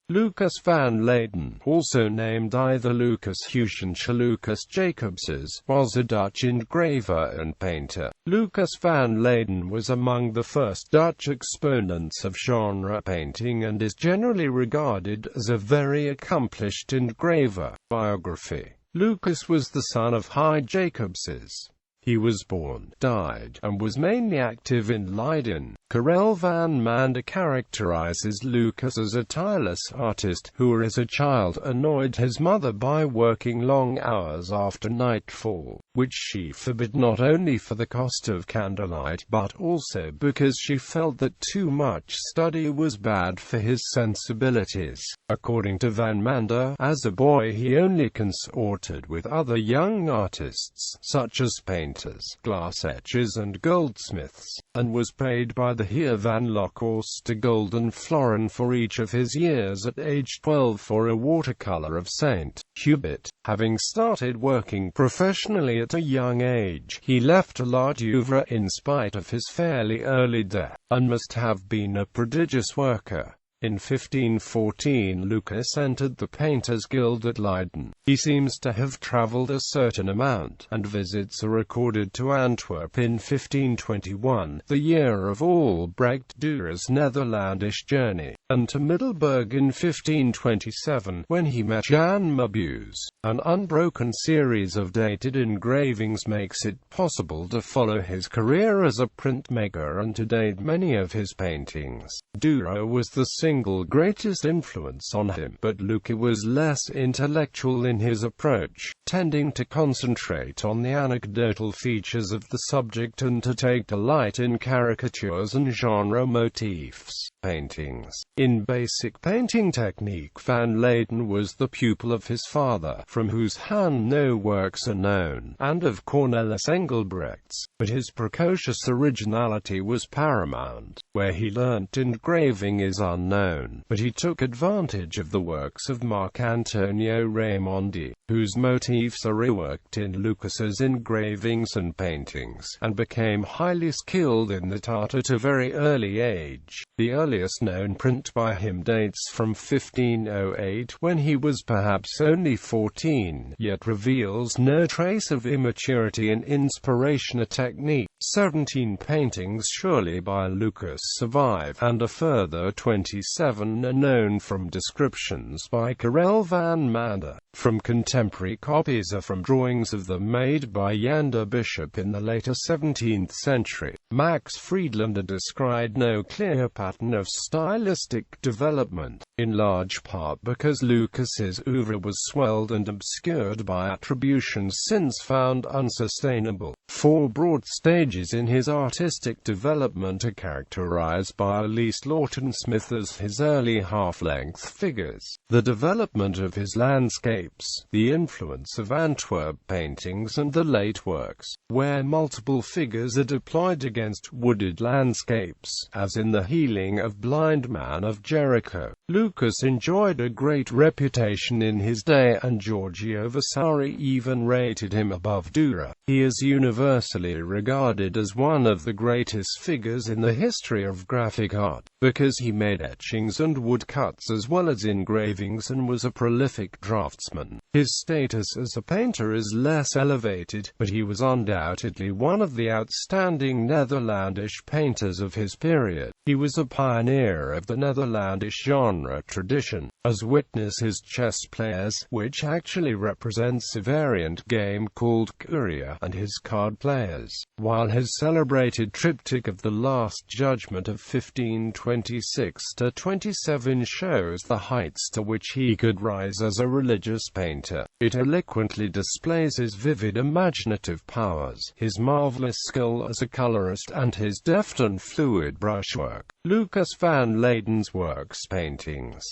Lucas van Leyden, also named either Lucas Hugensz or Lucas Jacobsz, was a Dutch engraver and painter. Lucas van Leyden was among the first Dutch exponents of genre painting and is generally regarded as a very accomplished engraver. Biography. Lucas was the son of I Jacobsz. He was born, died, and was mainly active in Leyden. Karel van Mander characterizes Lucas as a tireless artist, who as a child annoyed his mother by working long hours after nightfall, which she forbid not only for the cost of candlelight but also because she felt that too much study was bad for his sensibilities. According to van Mander, as a boy he only consorted with other young artists, such as painters, glass etchers and goldsmiths, and was paid by the Heer van Lokhorst Golden Florin for each of his years at age 12 for a watercolor of St. Hubert. Having started working professionally at a young age, he left l'art d'oeuvre in spite of his fairly early death, and must have been a prodigious worker. In 1514 Lucas entered the Painters' Guild at Leyden. He seems to have travelled a certain amount, and visits are recorded to Antwerp in 1521, the year of Albrecht Dürer's Netherlandish journey, and to Middelburg in 1527, when he met Jan Mabius. An unbroken series of dated engravings makes it possible to follow his career as a printmaker and to date many of his paintings. Dürer was the single greatest influence on him, but Lucas was less intellectual in his approach, tending to concentrate on the anecdotal features of the subject and to take delight in caricatures and genre motifs. Paintings. In basic painting technique, van Leyden was the pupil of his father, from whose hand no works are known, and of Cornelis Engelbrechts, but his precocious originality was paramount. Where he learnt engraving is unknown, but he took advantage of the works of Marc Antonio Raimondi, whose motifs are reworked in Lucas's engravings and paintings, and became highly skilled in the art at a very early age. The earliest known print by him dates from 1508, when he was perhaps only 14, yet reveals no trace of immaturity and inspiration or technique. 17 paintings surely by Lucas survive, and a further 27 are known from descriptions by Karel van Mander. From contemporary copies are from drawings of them made by Jan de Bishop in the later 17th century. Max Friedlander described no clear pattern of stylistic development, in large part because Lucas's oeuvre was swelled and obscured by attributions since found unsustainable. 4 broad stages in his artistic development are characterized by at least Lawton Smith as his early half-length figures, the development of his landscapes, the influence of Antwerp paintings, and the late works, where multiple figures are deployed against wooded landscapes, as in the Healing of Blind Man of Jericho. Lucas enjoyed a great reputation in his day, and Giorgio Vasari even rated him above Dürer. He is universally regarded as one of the greatest figures in the history of graphic art, because he made etchings and woodcuts as well as engravings and was a prolific draftsman. His status as a painter is less elevated, but he was undoubtedly one of the outstanding Netherlandish painters of his period. He was a pioneer of the Netherlandish genre tradition, as witness his chess players, which actually represents a variant game called Curia, and his card players, while his celebrated triptych of The Last Judgment of 1526-27 shows the heights to which he could rise as a religious painter. It eloquently displays his vivid imaginative powers, his marvelous skill as a colorist, and his deft and fluid brushwork. Lucas van Leyden's works, paintings,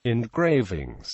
engravings,